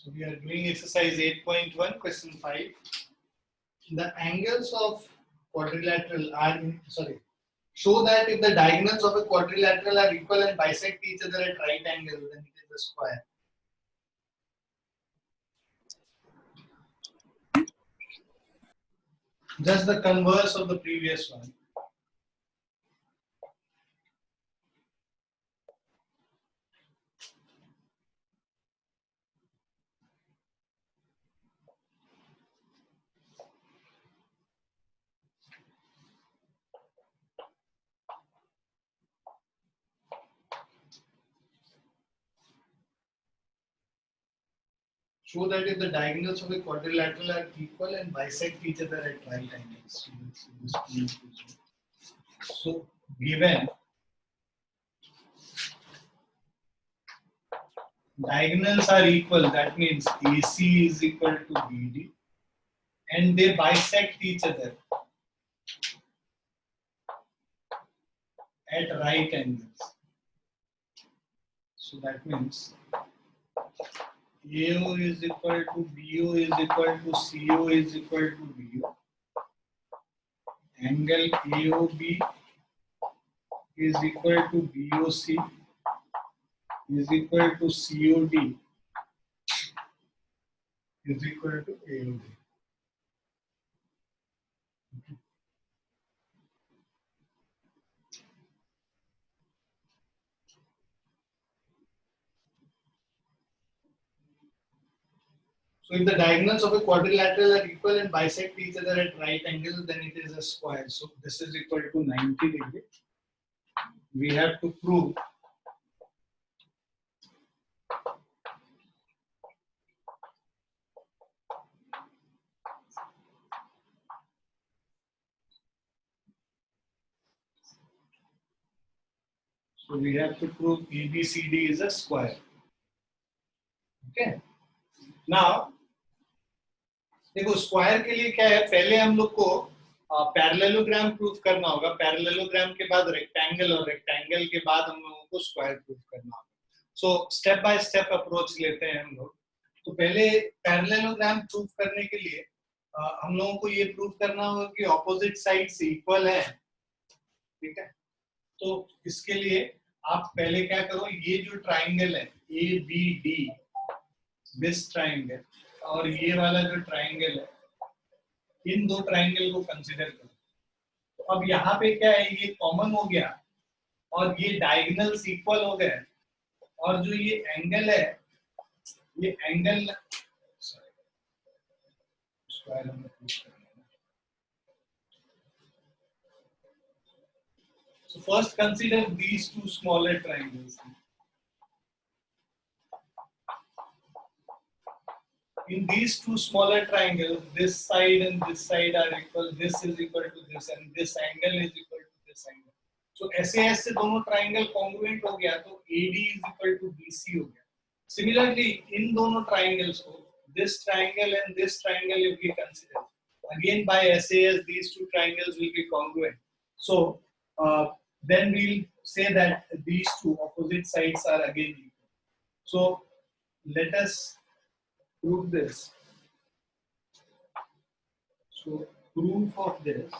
So we are doing exercise 8.1, question 5. The angles of quadrilateral are, show that if the diagonals of a quadrilateral are equal and bisect each other at right angle, then it is a square. Just the converse of the previous one. Show that if the diagonals of a quadrilateral are equal and bisect each other at right angles. So given diagonals are equal, that means AC is equal to BD, and they bisect each other at right angles. So that means AO is equal to BO is equal to CO is equal to DO. Angle AOB is equal to BOC is equal to COD is equal to AOD. So if the diagonals of a quadrilateral are equal and bisect each other at right angles, then it is a square. So this is equal to 90 degrees. We have to prove ABCD is a square. Okay. Now देखो square के लिए क्या है, पहले हम लोग को parallelogram proof करना होगा, पैरेललोग्राम के बाद रेक्टेंगल और रेक्टेंगल के बाद हम लोगों को स्क्वायर प्रूफ करना होगा. So step by step approach लेते हैं हम लोग. तो पहले पैरेललोग्राम प्रूफ करने के लिए हम लोगों को ये प्रूफ करना होगा कि ऑपोजिट साइड्स इक्वल है. ठीक है, तो इसके लिए आप पहले क्या करो, ये जो ट्राइंगल है ABD, दिस ट्राइंगल और ये वाला जो ट्राइंगल है, इन दो ट्राइंगल को कंसीडर करो. तो अब यहाँ पे क्या है, ये कॉमन हो गया और ये डायगोनल्स इक्वल हो गए, और जो ये एंगल है, ये angle So first consider these two smaller triangles. In these two smaller triangles, this side and this side are equal. This is equal to this, and this angle is equal to this angle. So SAS से दोनों triangle congruent हो गया, तो AD is equal to BC हो गया. Similarly, इन दोनों triangles को, this triangle and this triangle if we consider, again by SAS these two triangles will be congruent. So then we'll say that these two opposite sides are again equal. So let us prove this. So proof of this,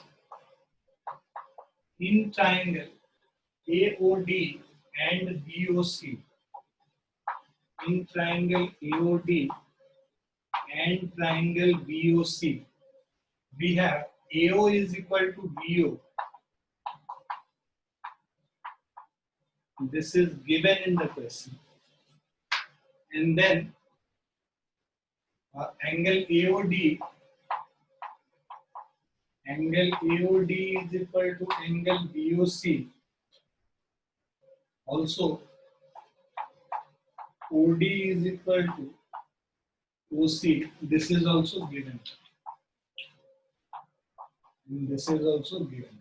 in triangle AOD and BOC, in triangle AOD and triangle BOC, we have AO is equal to BO. This is given in the question. And then angle AOD is equal to angle BOC. Also, OD is equal to OC. This is also given. And this is also given.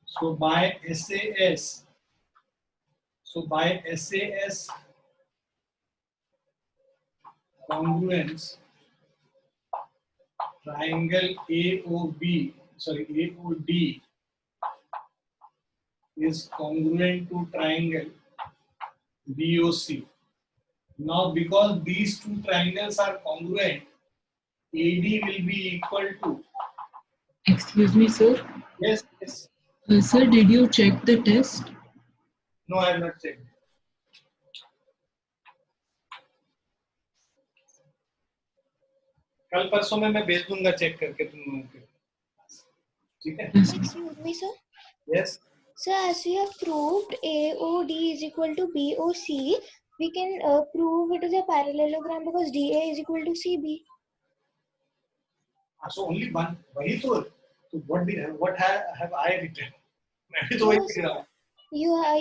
So by SAS, congruence, triangle AOD is congruent to triangle BOC. Now because these two triangles are congruent, AD will be equal to. Excuse me, sir. Yes, yes. Sir, did you check the test? No, I have not checked. कल परसों में मैं भेज दूंगा check करके तुम लोगों के, ठीक है? Yes. Excuse me, sir. Yes. So as we have proved AOD is equal to BOC, we can prove it is a parallelogram because DA is equal to CB. So only one. वही तो what have I written? मैं भी तो वही No, लिख sir. रहा हूँ.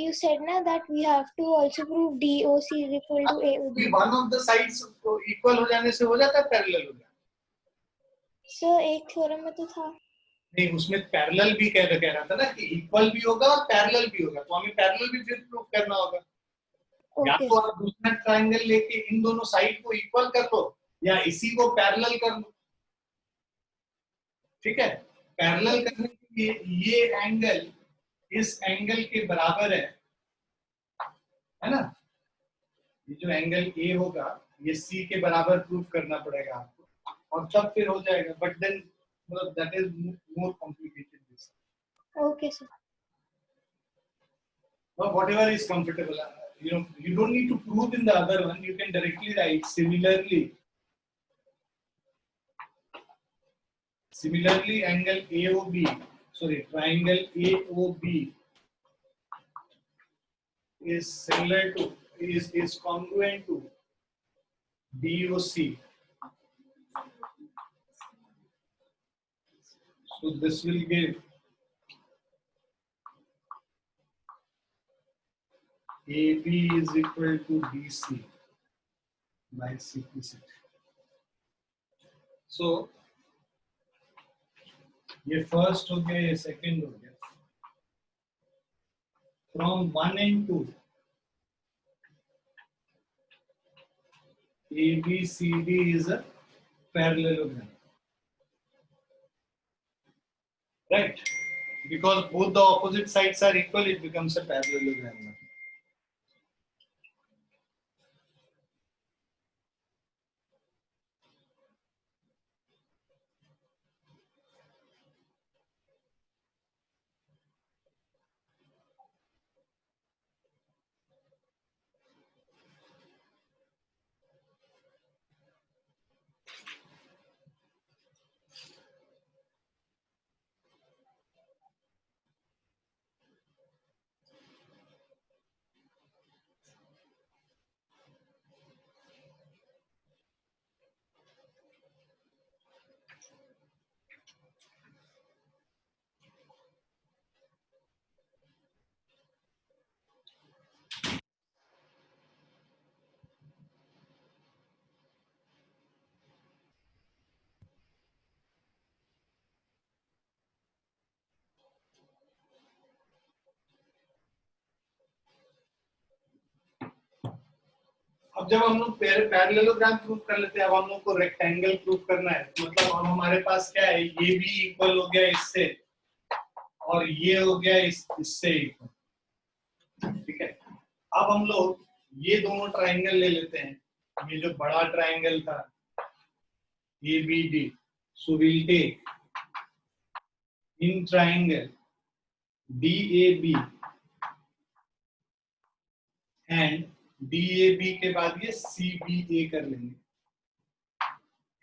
You said now that we have to also prove DOC is equal to AOD. One of the sides equal हो जाने से हो जाता है पैरेललोग्राम. Sir, एक थ्योरम में तो था. नहीं, उसमें पैरेलल भी कह रहा था ना कि इक्वल भी होगा और पैरेलल भी होगा, तो हमें पैरेलल भी फिर प्रूव करना होगा. या Okay. तो आप दूसरा ट्रायंगल लेके इन दोनों साइड को इक्वल कर लो या इसी को पैरेलल कर लो. ठीक है? पैरेलल करने के लिए ये एंगल इस एंगल के बराबर है ना? ये जो एंगल ए होगा ये सी के बराबर प्रूव करना पड़ेगा आपको और तब फिर हो जाएगा. बट देन मतलब that is more complicated this. Okay, sir. But whatever is comfortable, you don't need to prove in the other one. You can directly write similarly angle AOB, triangle AOB is similar to is congruent to DOC. So this will give AB is equal to DC by simplicity. So ये first हो गया, ये second हो गया. From 1 and 2, ABCD is a parallelogram, right? Because both the opposite sides are equal, it becomes a parallelogram. अब जब हम लोग पैरेललोग्राम प्रूव कर लेते हैं, अब हम लोग को रेक्टेंगल प्रूव करना है. मतलब अब हमारे पास क्या है, ये भी इक्वल हो गया इससे और ये हो गया इससे इक्वल. ठीक है? अब हम लोग ये दोनों ट्रायंगल ले लेते हैं. ये जो बड़ा ट्रायंगल था ABD, so we'll take in triangle DAB and DAB के बाद ये CBA कर लेंगे.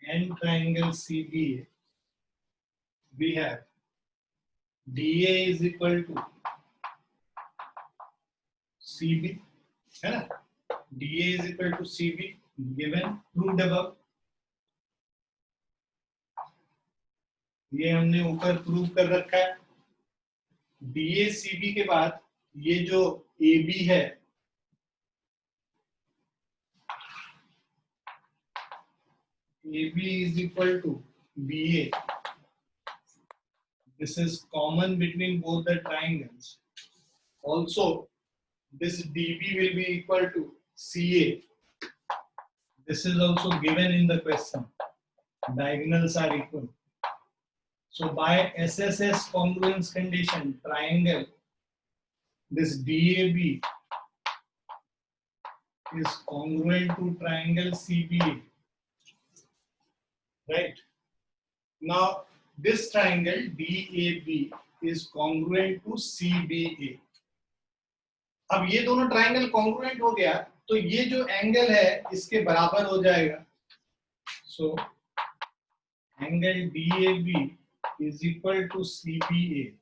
And triangle CBA, we have DA is equal to CB, है ना? DA is equal to CB given, proved above. ये हमने ऊपर प्रूव कर रखा है. DA CB के बाद ये जो AB है, AB is equal to BA. This is common between both the triangles. Also, this DB will be equal to CA. This is also given in the question. Diagonals are equal. So by SSS congruence condition, triangle, this DAB is congruent to triangle CBA, right? Now this triangle DAB is congruent to CBA. अब ये दोनों triangle congruent हो गया तो ये जो angle है इसके बराबर हो जाएगा. So angle DAB is equal to CBA,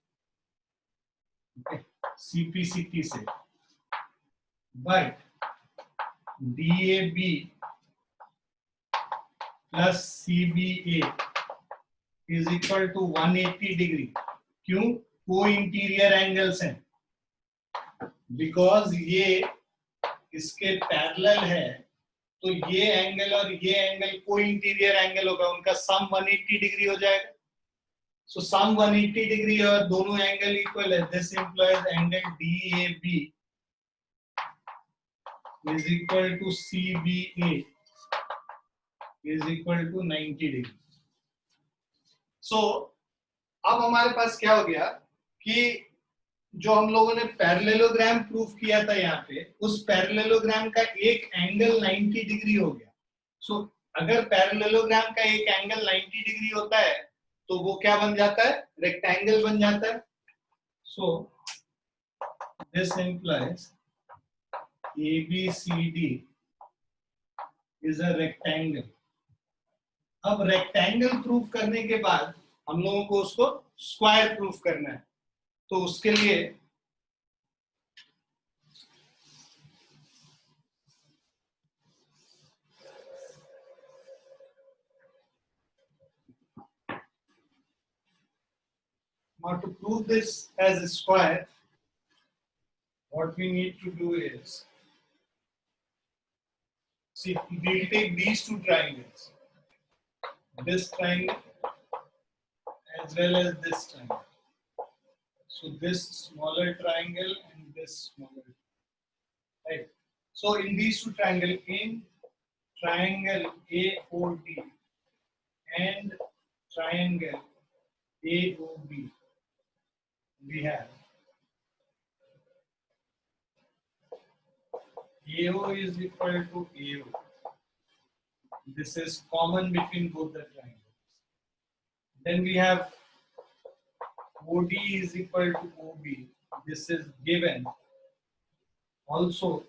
okay, CPCT से, but DAB plus CBA is equal to 180 degree. क्यों? को इंटीरियर एंगल्स हैं, बिकॉज ये इसके पैरेलल है तो ये एंगल और ये एंगल को इंटीरियर एंगल होगा, उनका सम 180 डिग्री हो जाएगा. सो सम 180 डिग्री और दोनों एंगल इक्वल है. This implies angle DAB is equal to CBA is equal to 90 degree. So अब हमारे पास क्या हो गया कि जो हम लोगों ने पैरेललोग्राम प्रूफ किया था यहाँ पे, उस पैरेललोग्राम का एक एंगल 90 डिग्री हो गया. सो अगर पैरेललोग्राम का एक एंगल 90 डिग्री होता है तो वो क्या बन जाता है? रेक्टेंगल बन जाता है. So this implies ABCD is a rectangle. अब रेक्टेंगल प्रूफ करने के बाद हम लोगों को उसको स्क्वायर प्रूफ करना है. तो उसके लिए now to prove this as a square, what we need to do is, see, we'll take these two triangles, this triangle as well as this triangle. So this smaller triangle and this smaller triangle, right? So in these two triangles, in triangle AOD and triangle AOB, we have AO is equal to AO. This is common between both the triangles. Then we have OD is equal to OB. This is given. Also,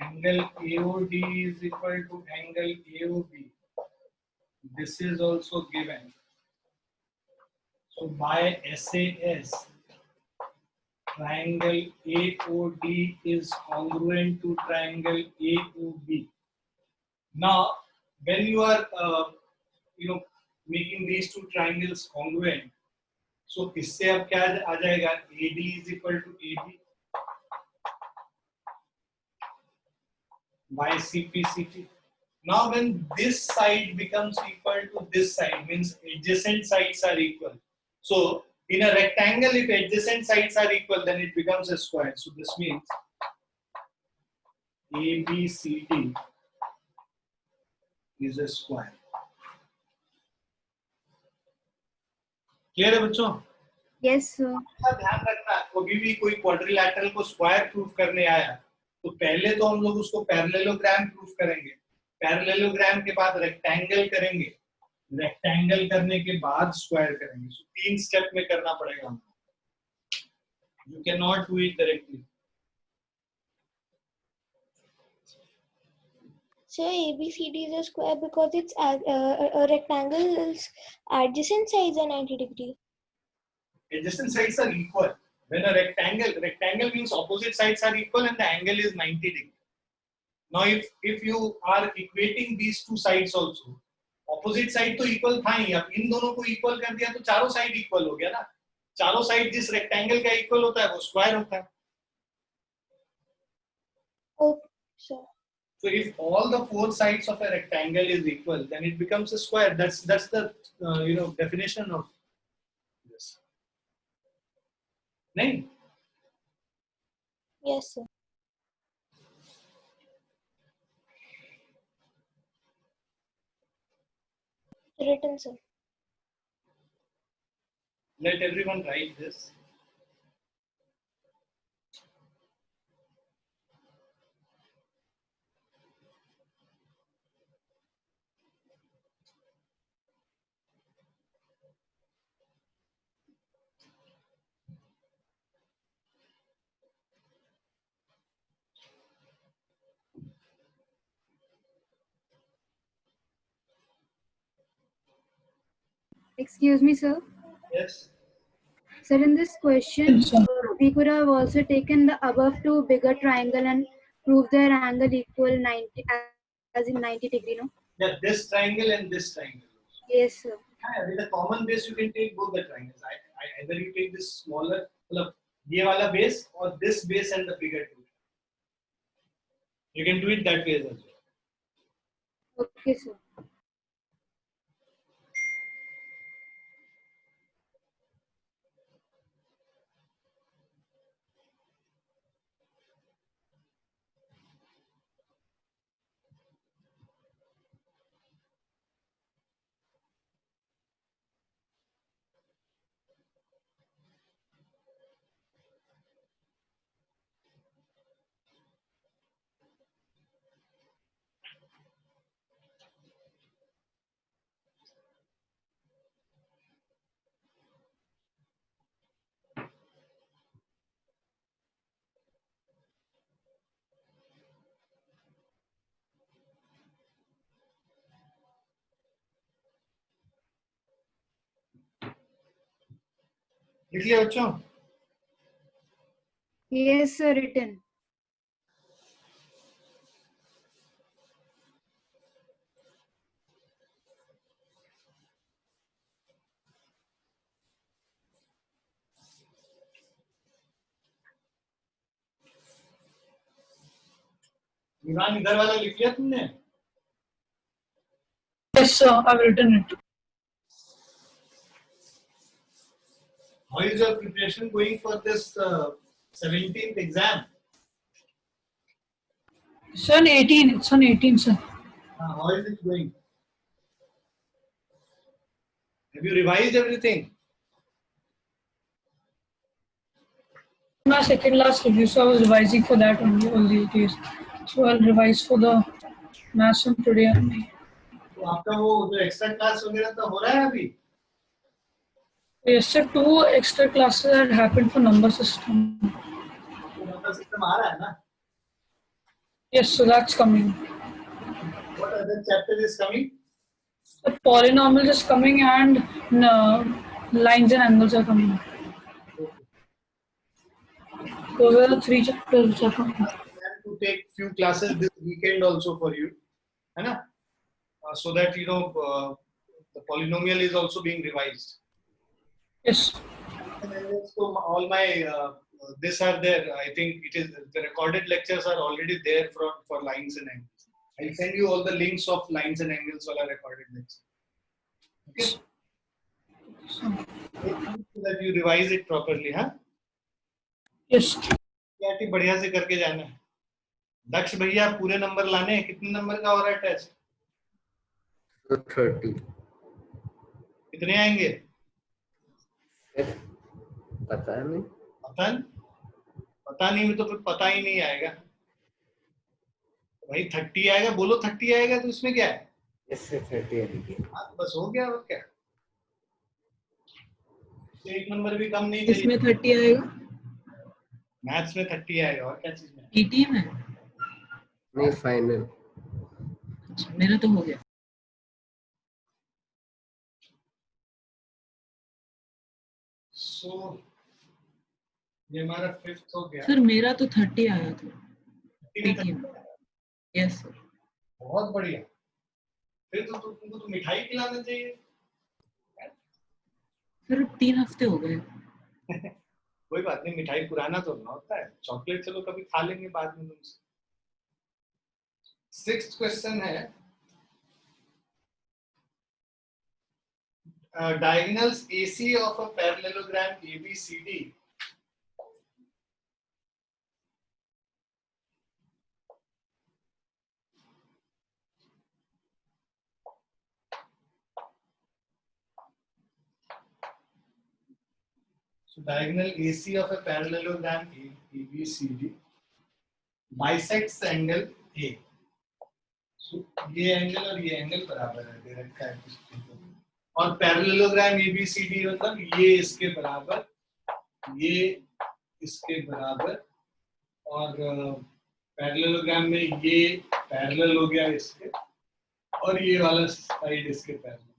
angle AOD is equal to angle AOB. This is also given. So by SAS, triangle AOD is congruent to triangle AOB. Now, when you are, making these two triangles congruent, so इससे अब क्या आ जाएगा? AD is equal to AB by CPCT. Now, when this side becomes equal to this side, means adjacent sides are equal. So, in a rectangle, if adjacent sides are equal, then it becomes a square. So, this means ABCD is a square. Clear है बच्चों? Yes, sir. ध्यान रखना, कभी भी कोई quadrilateral को square proof करने आया तो पहले तो हम लोग उसको पैरेललोग्राम प्रूफ करेंगे, पैरेललोग्राम के बाद रेक्टेंगल करेंगे, रेक्टेंगल करने के बाद स्क्वायर करेंगे. सो 3 स्टेप में करना पड़ेगा हमको. You can not do it directly. So ABCD is a square because it's a rectangle's adjacent sides are 90 degree. Adjacent sides are equal. When a rectangle means opposite sides are equal and the angle is 90 degree. Now if you are equating these two sides also, opposite side तो equal था ही, अब इन दोनों को equal कर दिया तो चारों side equal हो गया ना. चारों साइड जिस rectangle का equal होता है वो square होता है. Okay, sure. So if all the 4 sides of a rectangle is equal, then it becomes a square. That's the definition of this. नहीं? Yes, sir. Written, sir. Let everyone write this. Excuse me, sir. Yes. Sir, in this question, we could have also taken the above two bigger triangle and prove their angle equal 90, as in 90 degree, no? Yeah, this triangle and this triangle. Yes, sir. Yeah, with a common base, you can take both the triangles. Either you take this smaller, मतलब ये वाला base or this base and the bigger two. You can do it that way as well. Okay, sir. लिख लिया बच्चों? Yes, sir, written. ईमान इधर वाला लिख लिया तुमने? Yes, sir, I've written it. How is your preparation going for this 17th exam? It's on 18. It's on 18, sir. How is it going? Have you revised everything? My second last review, so I was revising for that only all these days. So I'll revise for the maths from today only. तो आपका वो जो extra class वगैरह तो हो रहा है अभी? Yes, sir, 2 extra classes had happened for number system. तो नंबर सिस्टम आ रहा है ना? Yes, so that's coming. What other chapter is coming? The polynomials is coming and lines and angles are coming. Those are the 3 chapters which are coming. I plan to take few classes this weekend also for you, है ना? So that you know the polynomial is also being revised. Yes. So all my this are there. I think it is the recorded lectures are already there for lines and angles. I'll send you all the links of lines and angles while I recorded lecture. Okay. So that you revise it properly, huh? Yes. CRT बढ़िया से करके जाना है. दक्ष भैया पूरे number लाने हैं. कितने नंबर का हो रहा है टेस्ट? 30. कितने आएंगे? पता नहीं. पता नहीं, तो फिर पता ही नहीं आएगा. भाई 30 आएगा, बोलो 30 आएगा तो इसमें क्या है? इससे 30 है. हाँ, बस हो गया और क्या. एक नंबर भी कम नहीं चाहिए. इसमें 30 आएगा, मैथ्स में 30 आएगा और क्या चीज में? ईटी में नहीं, फाइनल. अच्छा, मेरा तो हो गया. सो ये हमारा 5th हो गया. सर मेरा तो 30 आया था ईटी में. Yes sir. बहुत बढ़िया. फिर तो तुमको तो मिठाई खिलाना चाहिए. सर 3 हफ्ते हो गए. कोई बात नहीं, मिठाई पुराना तो ना होता है. चॉकलेट चलो कभी खा लेंगे बाद में तुमसे. 6th क्वेश्चन है diagonals AC of a parallelogram ABCD so diagonal AC of a parallelogram ABCD bisects the angle A. so ये एंगल और ये एंगल बराबर है, दे रखा है किसको. और पैरेललोग्राम ABCD मतलब ये इसके बराबर, ये इसके बराबर, और पैरेललोग्राम में ये पैरेलल हो गया इसके, और ये वाला साइड इसके पैरेलल.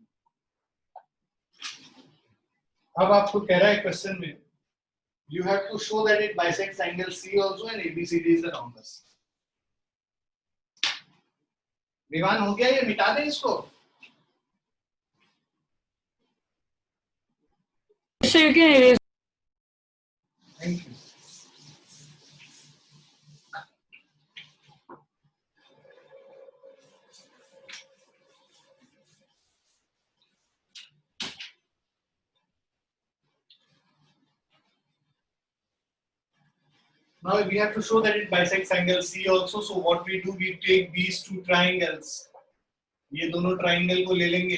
अब आपको कह रहा है क्वेश्चन में you have to show that it bisects angle C also and ABCD is a rhombus. Vivaan हो गया, ये मिटा दें इसको. So you can erase. Thank you. Now we have to show that it bisects angle C also. So what we do, we take these two triangles. ये दोनों triangle को ले लेंगे.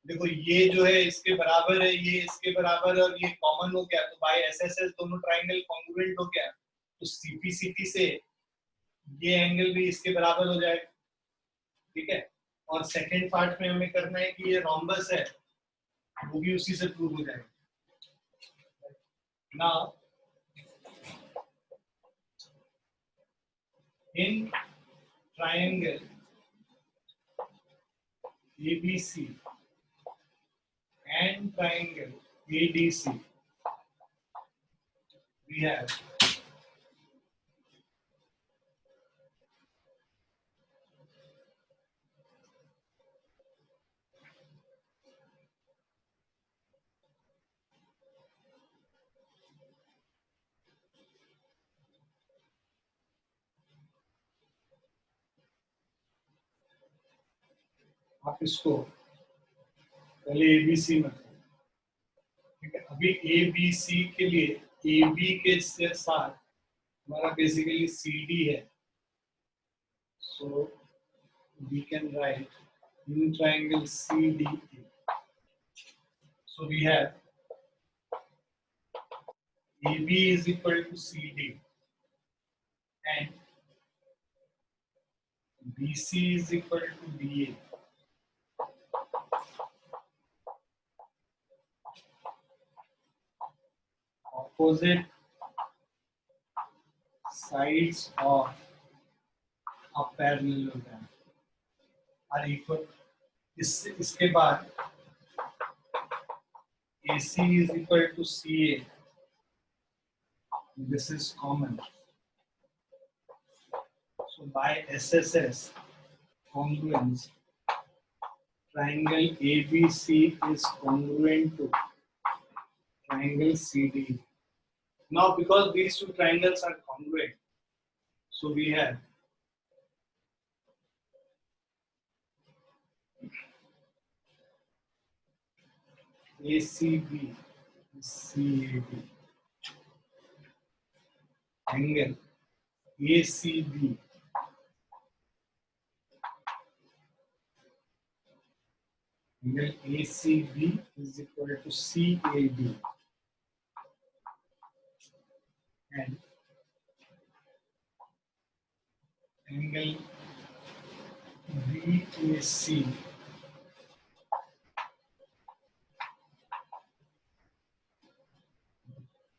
देखो ये जो है इसके बराबर है, ये इसके बराबर है और ये कॉमन हो गया, तो by SSS दोनों ट्राइंगल कॉन्ग्रुएंट हो गया, तो CPCT से ये एंगल भी इसके बराबर हो जाएगा. ठीक है. और सेकंड पार्ट में हमें करना है कि ये रोम्बस है, वो भी उसी से प्रूव हो जाएगा. Now in triangle ABC and triangle ADC, we have आप इसको पहले ABC में, ठीक है. अभी ABC के लिए AB के साथ हमारा बेसिकली CD है, so we can write in triangle CDE. So we have AB is equal to CD and BC is equal to DA. Opposite sides of a parallelogram are equal. इसके बाद AC is equal to CA. This is common. So by SSS congruence, triangle ABC is congruent to triangle CD. Now because these two triangles are congruent, so we have ACB, CAB, angle ACB angle ACB is equal to CAB and angle BAC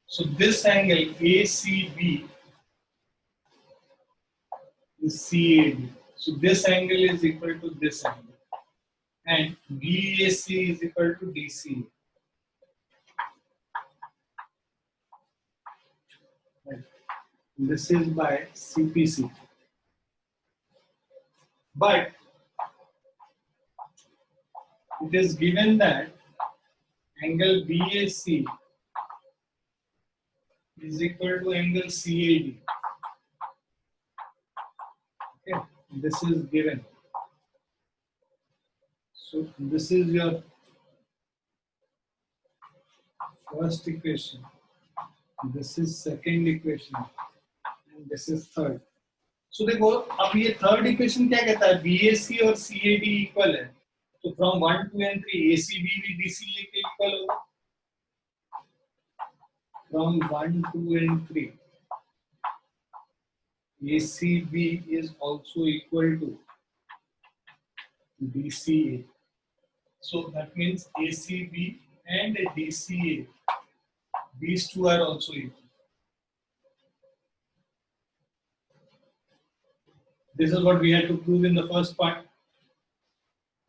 so this angle ACB is CAB, so this angle is equal to this angle and BAC is equal to DC. Right. This is by CPC. But it is given that angle BAC is equal to angle CAD. Okay, this is given. So this is your first equation. This is second equation, and this is third. So देखो अब ये third equation क्या कहता है? BAC और CAD equal है. तो from 1, 2 and 3 ACB भी DCA के equal होगा. From 1, 2 and 3 ACB is also equal to DCA. So that means ACB and DCA, these two are also equal. This is what we had to prove in the first part.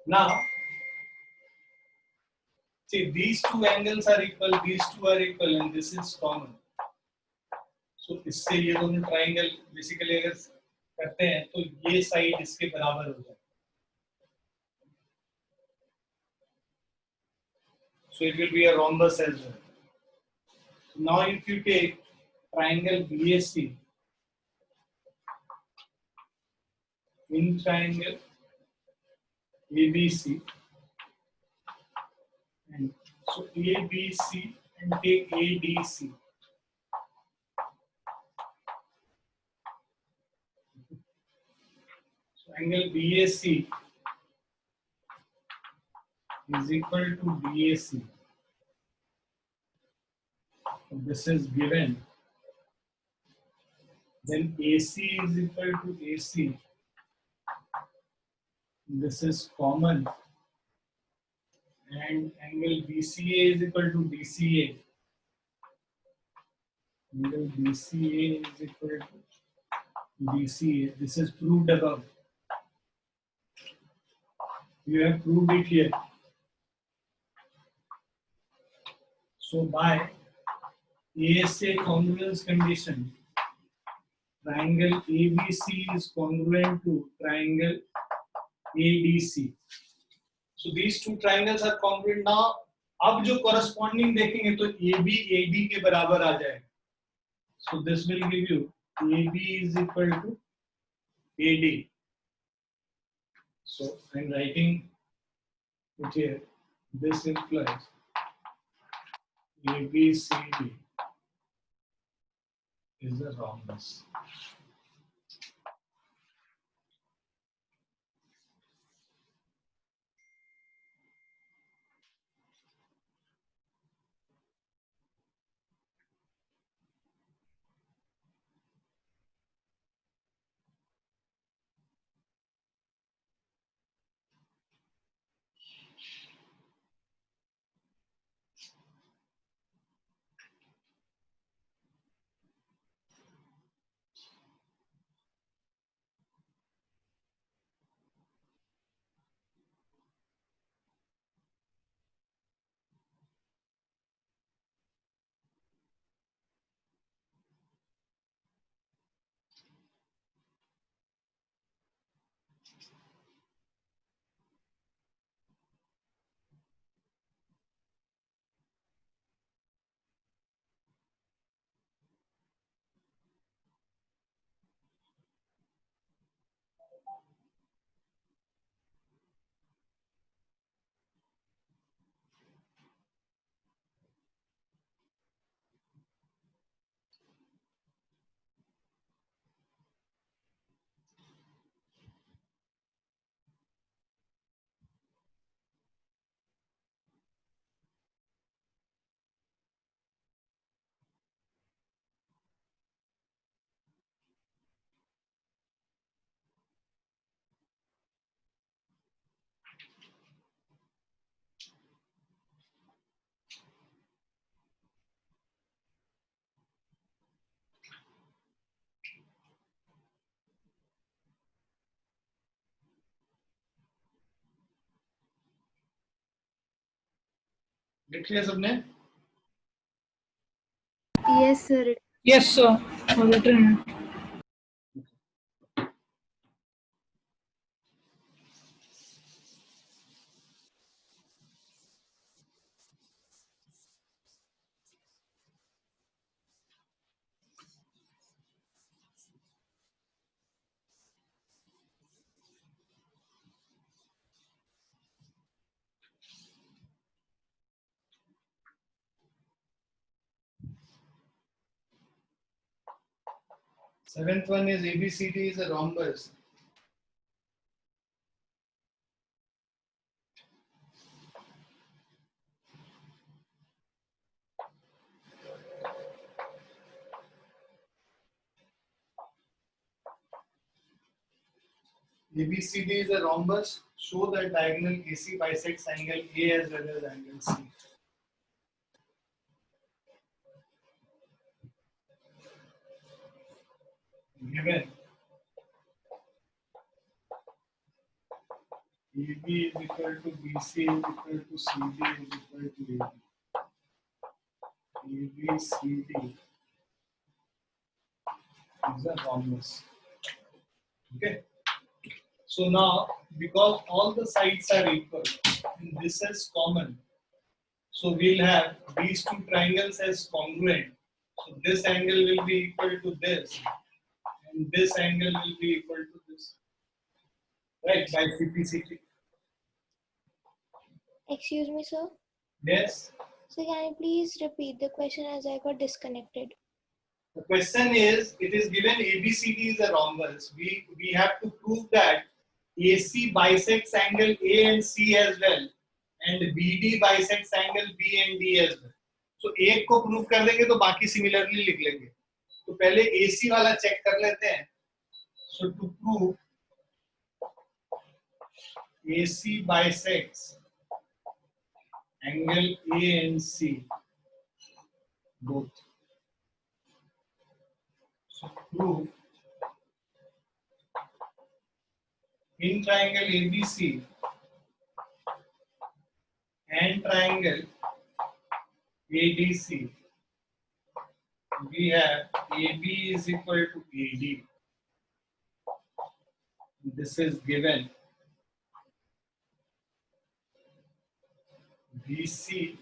Now, See, these two angles are equal, these two are equal, and this is common. So इससे ये दोनों triangle basically अगर करते हैं तो ये side इसके बराबर हो जाए. So it will be a rhombus as well. Now if you take triangle BAC in triangle ABC, and so ABC and take ADC. So angle BAC is equal to BAC. So this is given. Then AC is equal to AC. This is common. And angle BCA is equal to BCA. Angle BCA is equal to BCA. This is proved above. You have proved it here. So by ASA congruence condition, triangle ABC is congruent to triangle ADC. So these two triangles are congruent. Now, अब जो corresponding देखेंगे तो AB AD के बराबर आ जाएगा. So this will give you AB is equal to AD. So I'm writing it here. This implies ABCD is a rhombus. लिख लिया सबने? Yes, sir. Yes, sir. I've written it. Seventh one is ABCD is a rhombus. ABCD is a rhombus. Show that diagonal AC bisects angle A as well as angle C. Given AB is equal to BC is equal to CD is equal to AB. ABCD is a rhombus. Okay. So now, because all the sides are equal and this is common, so we'll have these two triangles as congruent. So this angle will be equal to this, and this angle will be equal to this, right? By CPCT. Excuse me, sir. Yes. So can you please repeat the question as I got disconnected? The question is, it is given ABCD is a rhombus. We have to prove that AC bisects angle A and C as well, and BD bisects angle B and D as well. So एक को prove कर देंगे तो बाकी similarly लिख लेंगे. तो पहले AC वाला चेक कर लेते हैं. So to prove AC bisects angle A and C both. So prove in triangle ABC and triangle ADC, we have AB is equal to AD. This is given. BC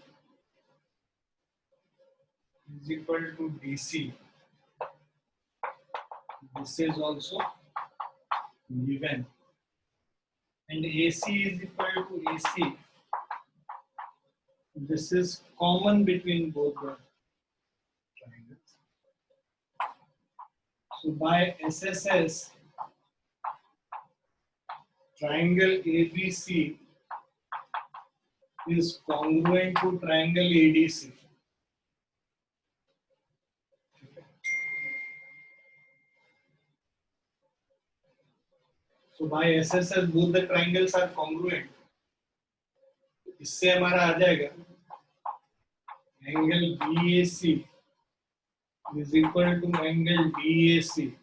is equal to DC. This is also given. And AC is equal to AC. This is common between both the triangles. So by SSS, triangle ABC is congruent to triangle ADC. So by SSS, both the triangles are congruent. इससे हमारा आ जाएगा angle BAC is equal to angle DAC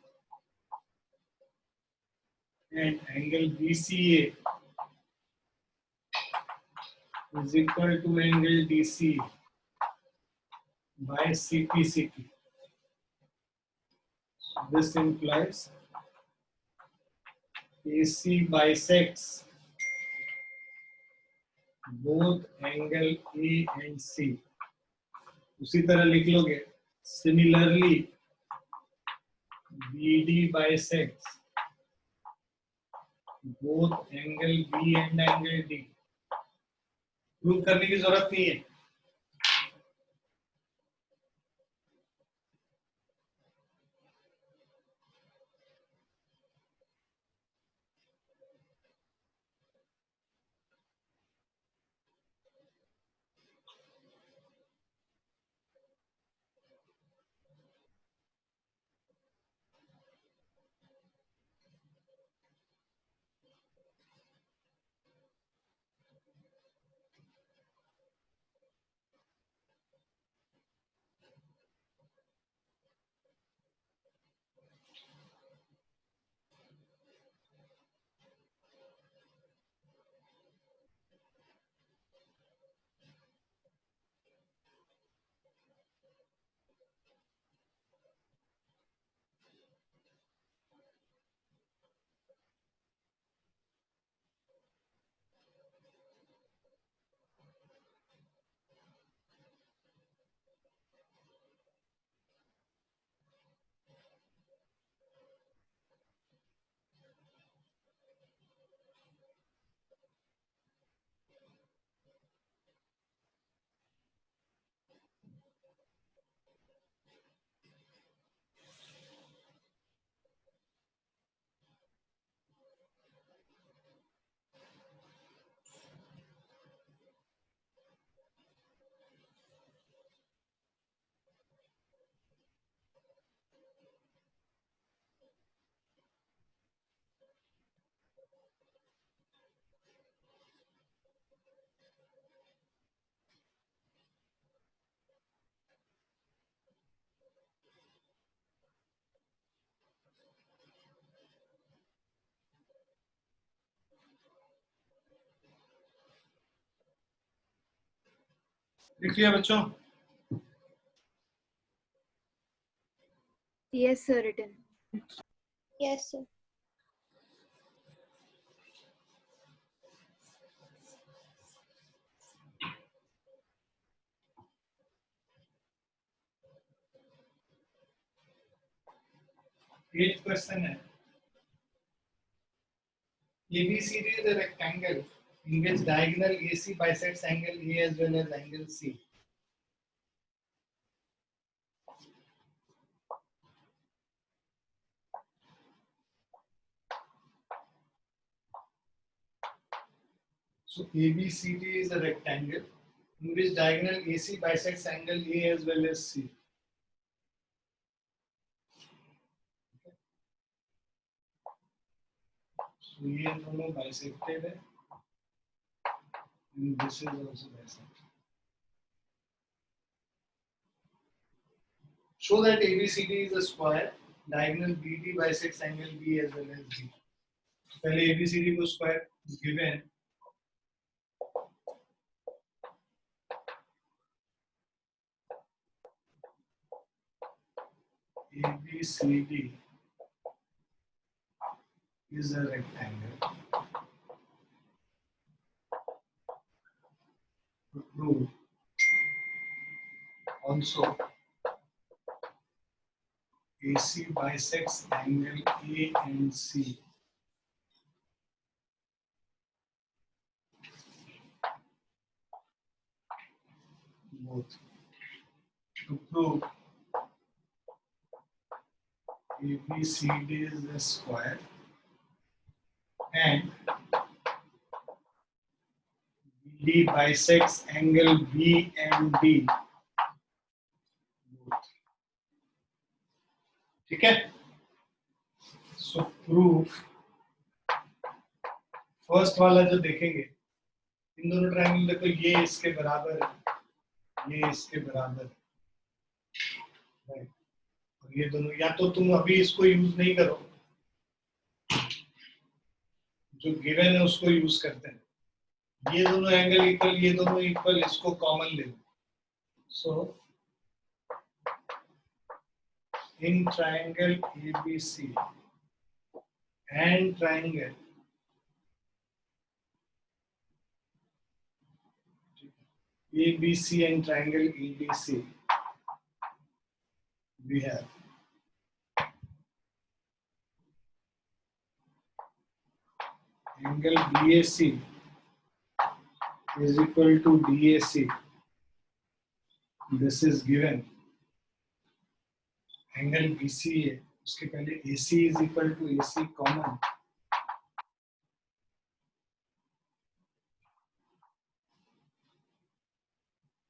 and angle BCA is equal to angle DC by CPCT. So this implies AC bisects both angle A and C. उसी तरह लिख लोगे. Similarly, BD bisects both angle B and angle D. Prove करने की जरूरत नहीं है. लिख लिया बच्चों? Yes, sir, written. Yes, sir. Eighth question है. ABCD is a rectangle in which diagonal AC bisects angle A as well as angle C. So ABCD is a rectangle in which diagonal AC bisects angle A as well as C. So ये दोनों bisected है. And this is also bisected. Show that ABCD is a square. Diagonal BD bisects angle B as well as G. पहले ABCD को square given. ABCD is a rectangle. To prove also AC bisects angle A and C. Both. To prove ABCD is a square and BD bisects angle B and D. Both. ठीक है? So proof first वाला जो देखेंगे, इन दोनों triangle देखो, ये इसके बराबर है, ये इसके बराबर है, राइट? और ये दोनों, या तो तुम अभी इसको यूज नहीं करो, जो गिवन है उसको यूज करते हैं. ये दोनों एंगल इक्वल, ये दोनों इक्वल, इसको कॉमन ले लो. So in triangle ABC and triangle ABC and triangle EDC, we have angle BAC is equal to DAC. This is given. Angle BC है, उसके पहले AC is equal to AC common.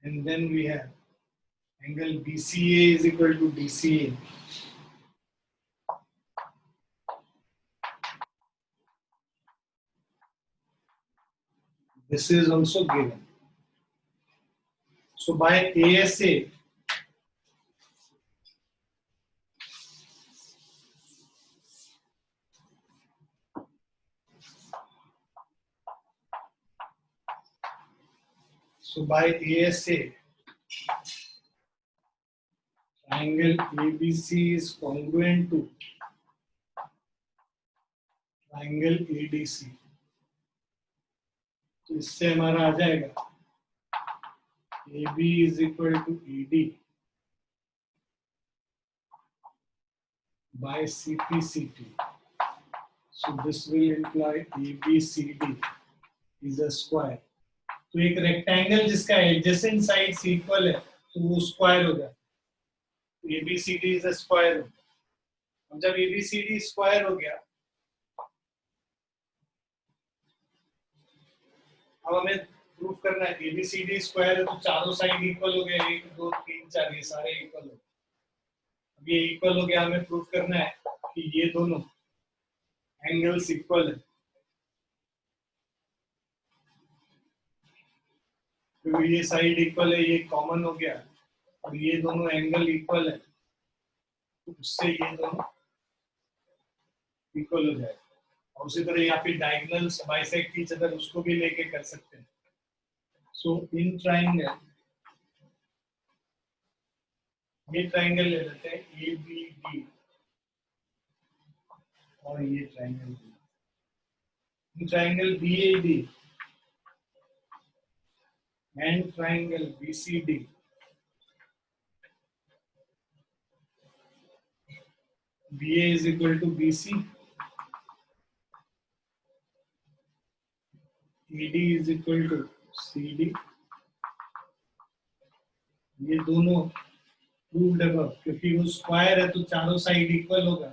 And then we have angle BCA is equal to DCA. This is also given. So by ASA, triangle ABC is congruent to triangle ADC. तो इससे हमारा आ जाएगा AB is equal to ED by CPCT. So this will imply ABCD is a square. तो एक rectangle जिसका adjacent sides equal है तो वो स्क्वायर हो जाए. ABCD is a square. अब जब ABCD स्क्वायर हो गया, अब हमें प्रूफ करना है ABCD स्क्वायर है तो चारों साइड इक्वल हो गए, 1 2 3 4 ये सारे इक्वल हो गए. अब ये इक्वल हो गया, हमें प्रूफ करना है कि ये दोनों एंगल्स इक्वल है. तो ये साइड इक्वल है, ये कॉमन हो गया, और ये दोनों एंगल इक्वल है, तो उससे ये दोनों इक्वल हो जाए. और उसी तरह या फिर डायगोनल्स बाइसेक्ट ईच अदर, उसको भी लेके कर सकते हैं. सो इन ट्रायंगल ये ट्राइंगल ले लेते हैं ABD और ये triangle BAD and triangle BCD BA is equal to BC, AD is equal to CD. ये दोनों प्रूव्ड है क्योंकि वो स्क्वायर है तो चारों साइड इक्वल होगा।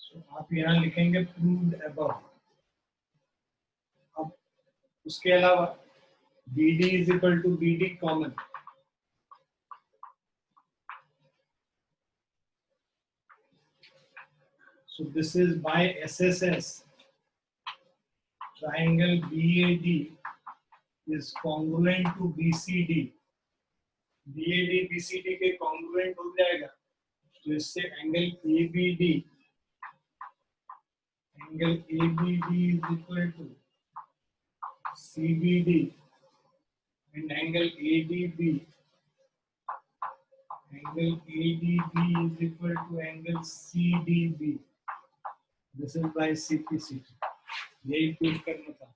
So, आप यहाँ लिखेंगे प्रूव्ड अबव। अब उसके अलावा BD is equal to BD common. So this is by SSS. Triangle BAD is congruent to BCD. BAD BCD के congruent हो जाएगा तो इससे angle ABD is equal to CBD and angle ADB is equal to angle CDB. This is by CPC. यही prove करना था।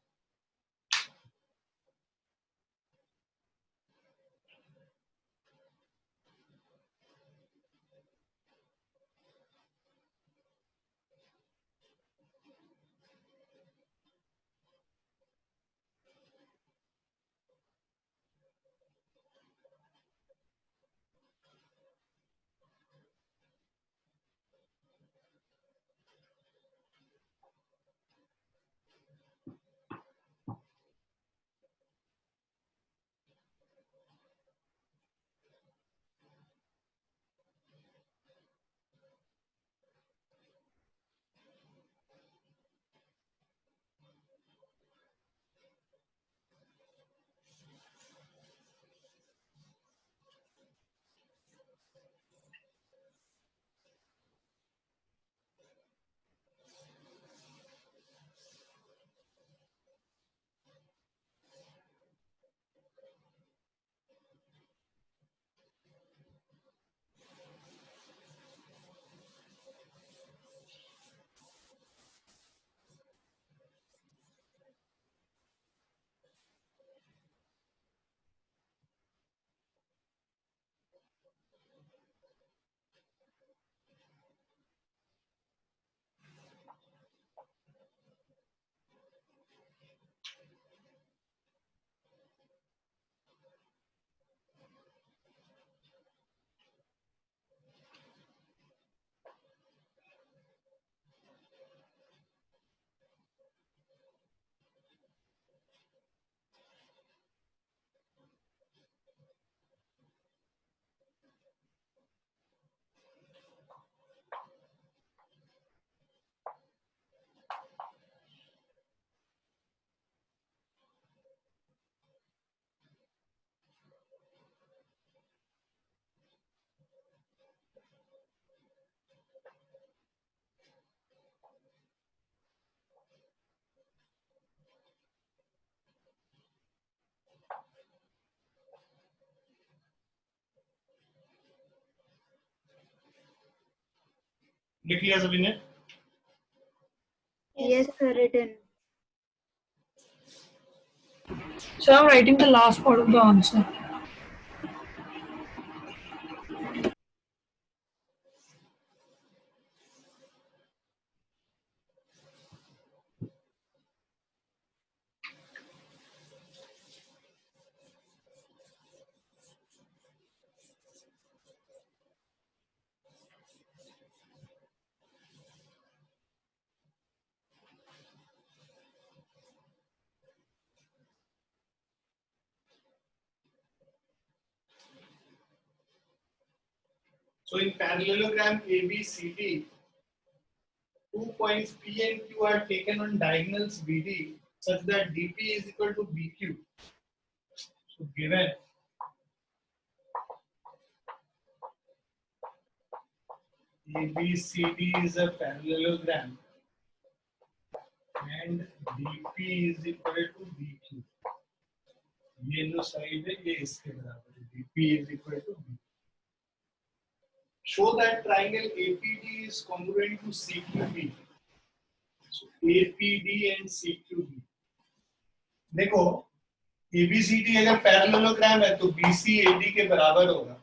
लिख लिया सभी ने? Yes, sir, written. So I'm writing the last part of the answer. So in parallelogram ABCD, 2 points P and Q are taken on diagonals BD such that DP is equal to BQ. So given ABCD is a parallelogram and DP is equal to BQ, ये जो side है ये इसके बराबर है, BP is equal to B. Show that triangle APD is congruent to CQB. So APD and CQB. देखो ABCD अगर parallelogram है तो BC AD के बराबर होगा,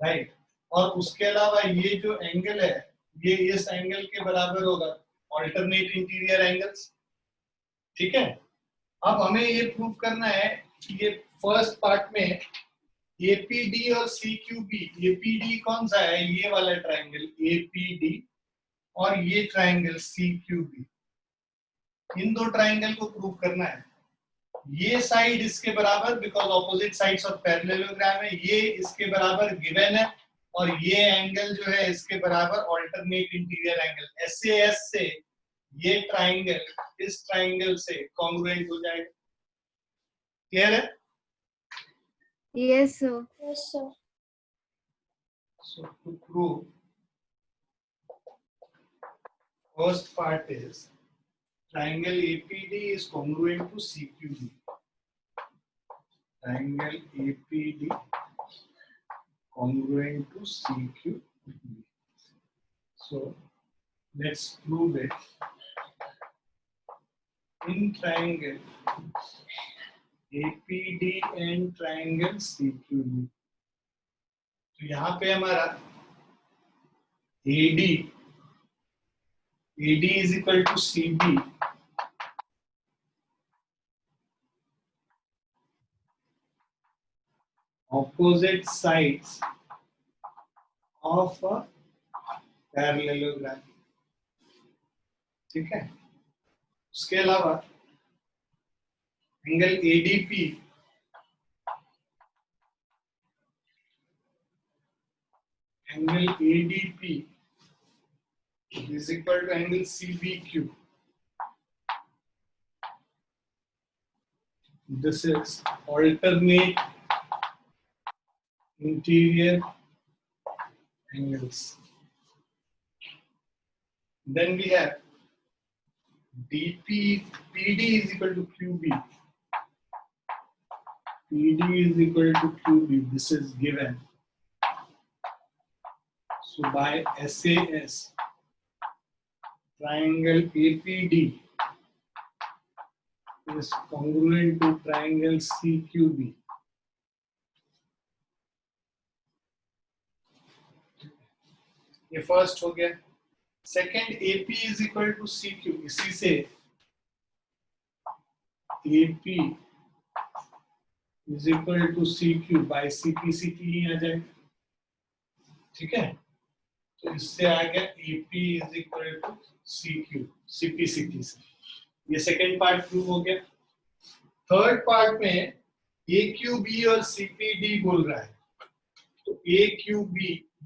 राइट? और उसके अलावा ये जो एंगल है ये इस एंगल के बराबर होगा, ऑल्टरनेट इंटीरियर एंगल्स, ठीक है? अब हमें ये प्रूव करना है कि ये फर्स्ट पार्ट में APD और CQB, APD कौन सा है? ये वाला ट्रायंगल APD और ये ट्रायंगल CQB, इन दो ट्रायंगल को प्रूव करना है। ये साइड इसके बराबर, because opposite sides of parallelogram है, ये इसके बराबर गिवन है, और ये एंगल जो है इसके बराबर ऑल्टरनेट इंटीरियर एंगल, SAS से ये ट्रायंगल इस ट्रायंगल से कॉन्ग्रुएंट हो जाएगा। क्लियर है? Yes, sir. Yes, sir. So to prove, first part is triangle APD is congruent to CQB. Triangle APD congruent to CQB. So let's prove it. In triangle APD and triangle CQB. तो यहाँ पे हमारा AD is equal to CB. Opposite sides of a parallelogram. ठीक है? उसके अलावा angle ADP is equal to angle CBQ. This is alternate interior angles. Then we have PD is equal to QB. PD is equal to QB. This is given. So by SAS, triangle APD is congruent to triangle CQB. ये first हो गया। Second AP is equal to CQ, इसी से AP is equal to CQ by CP ही आ जाएगा, ठीक है? तो इससे आ गया AP is equal to CQ, CP से। ये सेकंड पार्ट प्रूव हो गया। थर्ड पार्ट में AQB और CPD बोल रहा है, तो AQB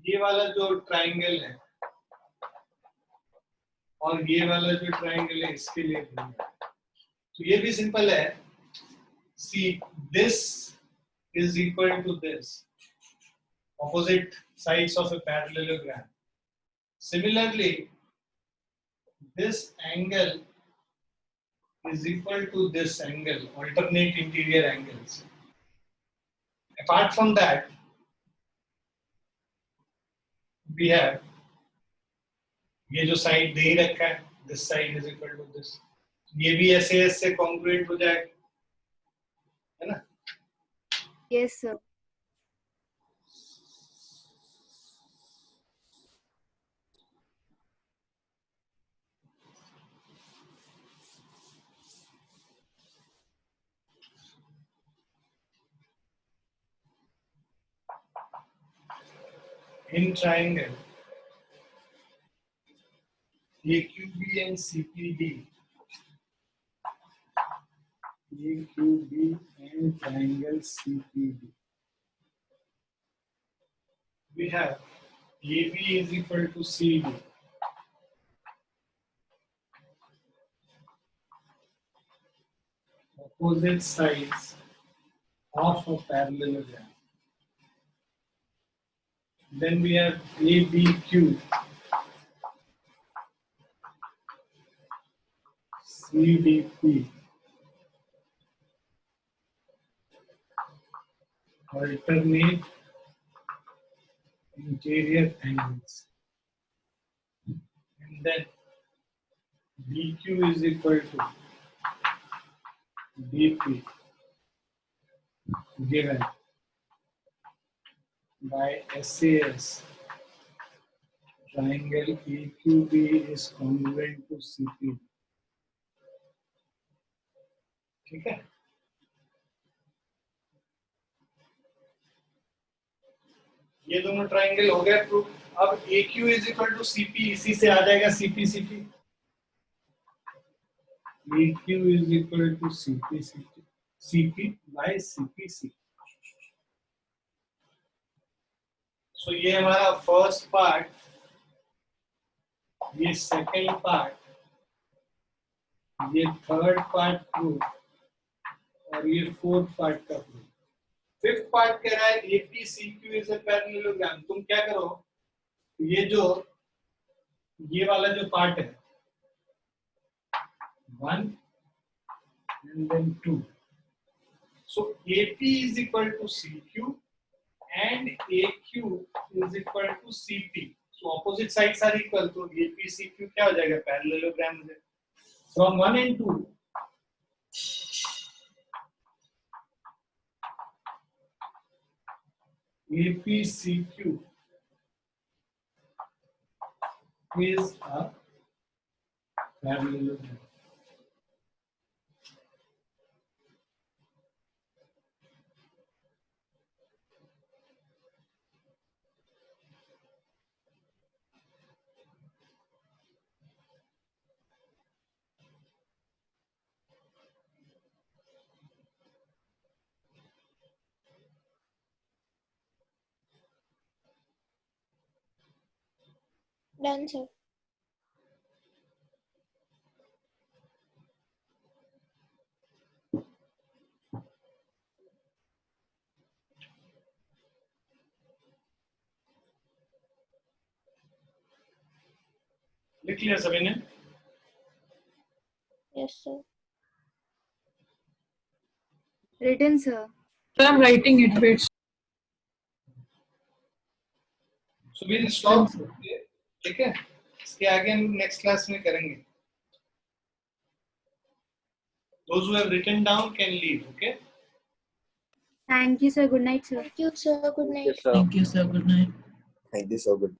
ये वाला जो ट्रायंगल है और ये वाला जो ट्रायंगल है इसके लिए बोल रहा है। तो ये भी सिंपल है। See, this is equal to this, opposite sides of a parallelogram. Similarly, this angle is equal to this angle, alternate interior angles. Apart from that, we have ये जो साइड दे ही रखा है, this side is equal to this, ये भी SAS से congruent हो जाएगा, है ना? Yes, sir. In triangle AQB and CPD, AQB and triangle CPD, we have AB is equal to CD. Opposite sides of a parallelogram. Then we have ABQ, CDP, alternate interior angles, and then BQ is equal to BP given by SAS. Triangle AQB is congruent to CP. ठीक है, ये दोनों triangle हो गए proof. अब AQ is equal to CP, इसी से आ जाएगा CP CP। AQ is equal to CP CP, CP by CP CP। So ये हमारा फर्स्ट पार्ट, ये सेकंड पार्ट, ये थर्ड पार्ट प्रूफ, और ये फोर्थ पार्ट का प्रूफ। फिफ्थ पार्ट कह रहा है APCQ इज अ पैरेललोग्राम। तुम क्या करो, ये जो ये वाला जो पार्ट है 1 and then 2, so AP is equal to CQ and AQ is equal to CP, so opposite sides are equal, तो APCQ क्या हो जाएगा, parallelogram. from 1 and 2 APCQ is a parallelogram. Done, sir. लिख लिया सभी ने? Yes, sir. Written, sir. I'm writing it. Wait. So we'll stop, ठीक है, इसके आगे हम नेक्स्ट क्लास में करेंगे। Those who have written down can leave, okay? Thank you, sir. Good night, sir. Thank you, sir. Good night. Yes, sir. Thank you, sir. Good night. Thank you, sir. Good.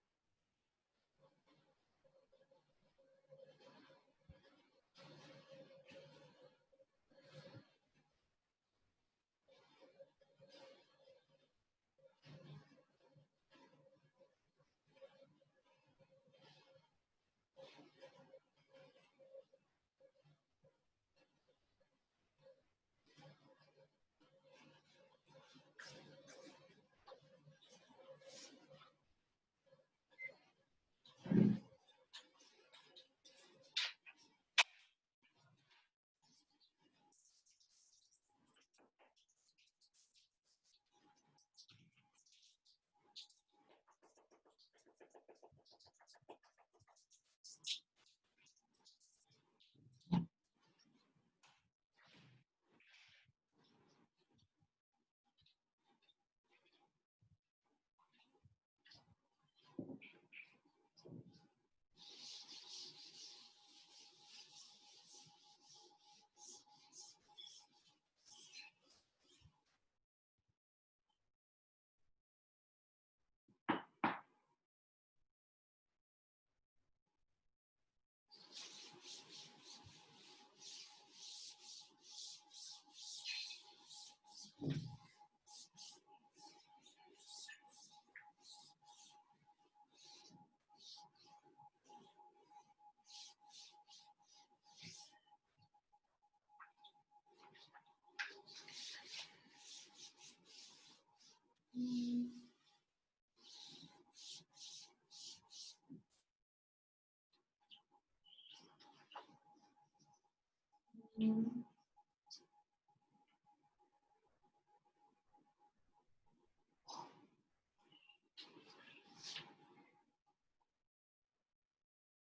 Mm.